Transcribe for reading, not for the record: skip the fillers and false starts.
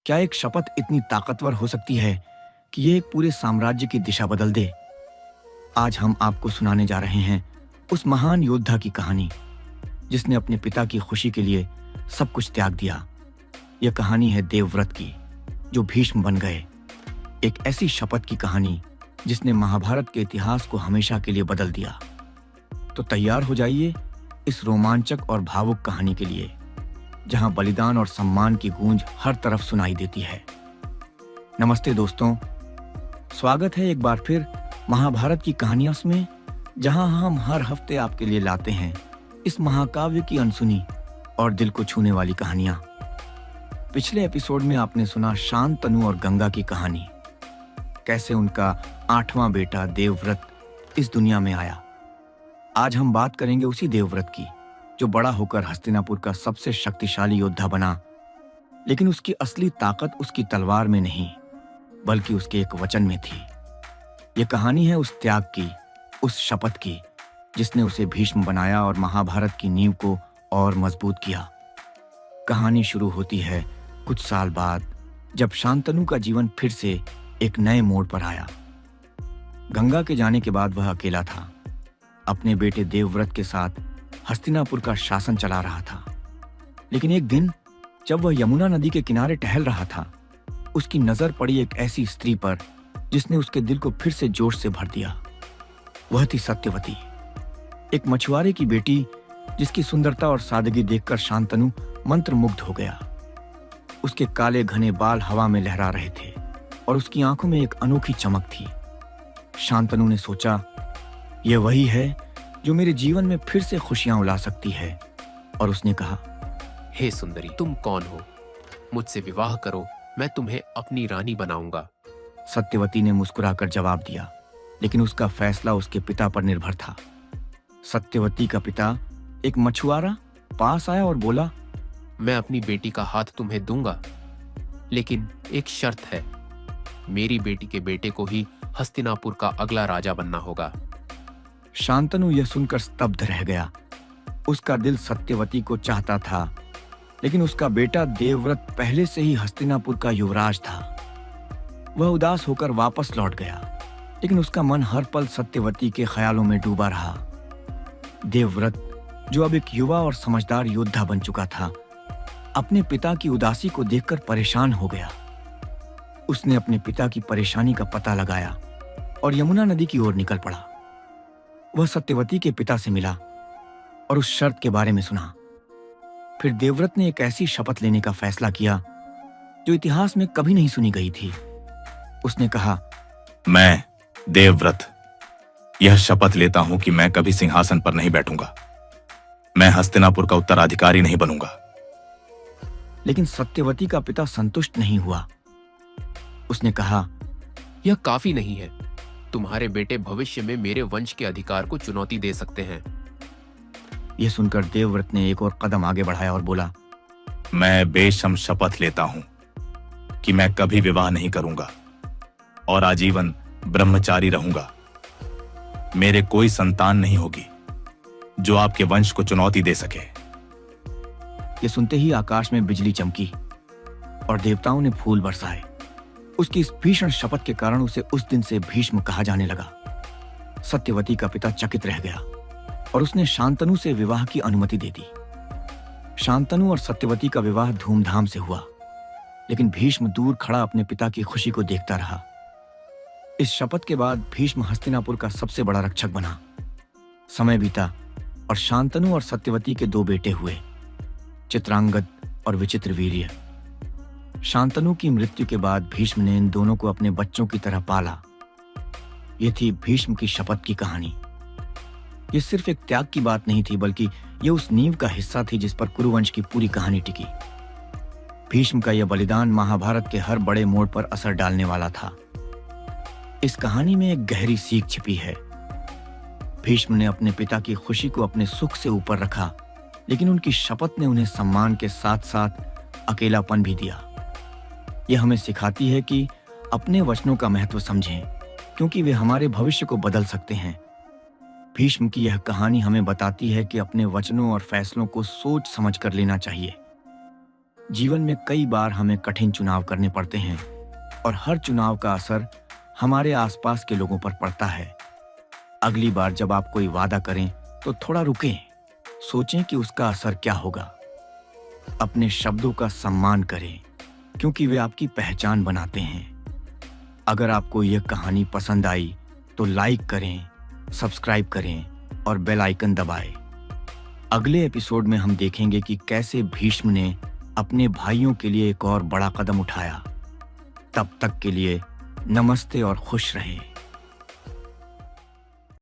क्या एक शपथ इतनी ताकतवर हो सकती है कि ये एक पूरे साम्राज्य की दिशा बदल दे? आज हम आपको सुनाने जा रहे हैं उस महान योद्धा की कहानी जिसने अपने पिता की खुशी के लिए सब कुछ त्याग दिया। यह कहानी है देवव्रत की, जो भीष्म बन गए। एक ऐसी शपथ की कहानी जिसने महाभारत के इतिहास को हमेशा के लिए बदल दिया। तो तैयार हो जाइए इस रोमांचक और भावुक कहानी के लिए, जहां बलिदान और सम्मान की गूंज हर तरफ सुनाई देती है। नमस्ते दोस्तों, स्वागत है एक बार फिर महाभारत की कहानियों में, जहां हम हर हफ्ते आपके लिए लाते हैं इस महाकाव्य की अनसुनी और दिल को छूने वाली कहानियां। पिछले एपिसोड में आपने सुना शांतनु और गंगा की कहानी, कैसे उनका 8वां बेटा देवव्रत इस दुनिया में आया। आज हम बात करेंगे उसी देवव्रत की, जो बड़ा होकर हस्तिनापुर का सबसे शक्तिशाली योद्धा बना। लेकिन उसकी असली ताकत उसकी तलवार में नहीं, बल्कि उसके एक वचन में थी। यह कहानी है उस त्याग की, उस शपथ की, जिसने उसे भीष्म बनाया और महाभारत की नींव को और मजबूत किया। कहानी शुरू होती है कुछ साल बाद, जब शांतनु का जीवन फिर से एक नए मोड़ पर आया। गंगा के जाने के बाद वह अकेला था। अपने बेटे देवव्रत के साथ हस्तिनापुर का शासन चला रहा था। लेकिन एक दिन जब वह यमुना नदी के किनारे टहल रहा था, उसकी नजर पड़ी एक ऐसी स्त्री पर जिसने उसके दिल को फिर से जोश से भर दिया। वह थी सत्यवती, एक मछुआरे की बेटी, जिसकी सुंदरता और सादगी देखकर शांतनु मंत्रमुग्ध हो गया। उसके काले घने बाल हवा में लहरा रहे थे और उसकी आंखों में एक अनोखी चमक थी। शांतनु ने सोचा, यह वही है जो मेरे जीवन में फिर से खुशियां उला सकती है। और उसने कहा, हे सुंदरी, तुम कौन हो? मुझसे विवाह करो, मैं तुम्हें अपनी रानी बनाऊंगा। सत्यवती ने मुस्कुराकर जवाब दिया, लेकिन उसका फैसला उसके पिता पर निर्भर था। सत्यवती का पिता, एक मछुआरा, पास आया और बोला, मैं अपनी बेटी का हाथ तुम्हें दूंगा, लेकिन एक शर्त है। मेरी बेटी के बेटे को ही हस्तिनापुर का अगला राजा बनना होगा। शांतनु यह सुनकर स्तब्ध रह गया। उसका दिल सत्यवती को चाहता था, लेकिन उसका बेटा देवव्रत पहले से ही हस्तिनापुर का युवराज था। वह उदास होकर वापस लौट गया, लेकिन उसका मन हर पल सत्यवती के ख्यालों में डूबा रहा। देवव्रत, जो अब एक युवा और समझदार योद्धा बन चुका था, अपने पिता की उदासी को देखकर परेशान हो गया। उसने अपने पिता की परेशानी का पता लगाया और यमुना नदी की ओर निकल पड़ा। वह सत्यवती के पिता से मिला और उस शर्त के बारे में सुना। फिर देवव्रत ने एक ऐसी शपथ लेने का फैसला किया जो इतिहास में कभी नहीं सुनी गई थी। उसने कहा, मैं देवव्रत यह शपथ लेता हूं कि मैं कभी सिंहासन पर नहीं बैठूंगा। मैं हस्तिनापुर का उत्तराधिकारी नहीं बनूंगा। लेकिन सत्यवती का पिता संतुष्ट नहीं हुआ। उसने कहा, यह काफी नहीं है। तुम्हारे बेटे भविष्य में मेरे वंश के अधिकार को चुनौती दे सकते हैं। यह सुनकर देवव्रत ने एक और कदम आगे बढ़ाया और बोला, मैं बेशम शपथ लेता हूं कि मैं कभी विवाह नहीं करूंगा और आजीवन ब्रह्मचारी रहूंगा। मेरे कोई संतान नहीं होगी जो आपके वंश को चुनौती दे सके। यह सुनते ही आकाश में बिजली चमकी और देवताओं ने फूल बरसाए। उसकी इस भीषण शपथ के कारण उसे उस दिन से भीष्म कहा जाने लगा। सत्यवती का पिता चकित रह गया और उसने शांतनु से विवाह की अनुमति दे दी। शांतनु और सत्यवती का विवाह धूमधाम से हुआ, लेकिन भीष्म दूर खड़ा अपने पिता की खुशी को देखता रहा। इस शपथ के बाद भीष्म हस्तिनापुर का सबसे बड़ा रक्षक बना। समय बीता और शांतनु और सत्यवती के 2 बेटे हुए, चित्रांगद और विचित्रवीर्य। शांतनु की मृत्यु के बाद भीष्म ने इन दोनों को अपने बच्चों की तरह पाला। यह थी भीष्म की शपथ की कहानी। यह सिर्फ एक त्याग की बात नहीं थी, बल्कि यह उस नींव का हिस्सा थी जिस पर कुरुवंश की पूरी कहानी टिकी। भीष्म का यह बलिदान महाभारत के हर बड़े मोड़ पर असर डालने वाला था। इस कहानी में एक गहरी सीख छिपी है। भीष्म ने अपने पिता की खुशी को अपने सुख से ऊपर रखा, लेकिन उनकी शपथ ने उन्हें सम्मान के साथ साथ अकेलापन भी दिया। यह हमें सिखाती है कि अपने वचनों का महत्व समझें, क्योंकि वे हमारे भविष्य को बदल सकते हैं। भीष्म की यह कहानी हमें बताती है कि अपने वचनों और फैसलों को सोच समझ कर लेना चाहिए। जीवन में कई बार हमें कठिन चुनाव करने पड़ते हैं और हर चुनाव का असर हमारे आसपास के लोगों पर पड़ता है। अगली बार जब आप कोई वादा करें तो थोड़ा रुकें, सोचें कि उसका असर क्या होगा। अपने शब्दों का सम्मान करें क्योंकि वे आपकी पहचान बनाते हैं। अगर आपको यह कहानी पसंद आई तो लाइक करें, सब्सक्राइब करें और बेल आइकन दबाएं। अगले एपिसोड में हम देखेंगे कि कैसे भीष्म ने अपने भाइयों के लिए एक और बड़ा कदम उठाया। तब तक के लिए नमस्ते और खुश रहें।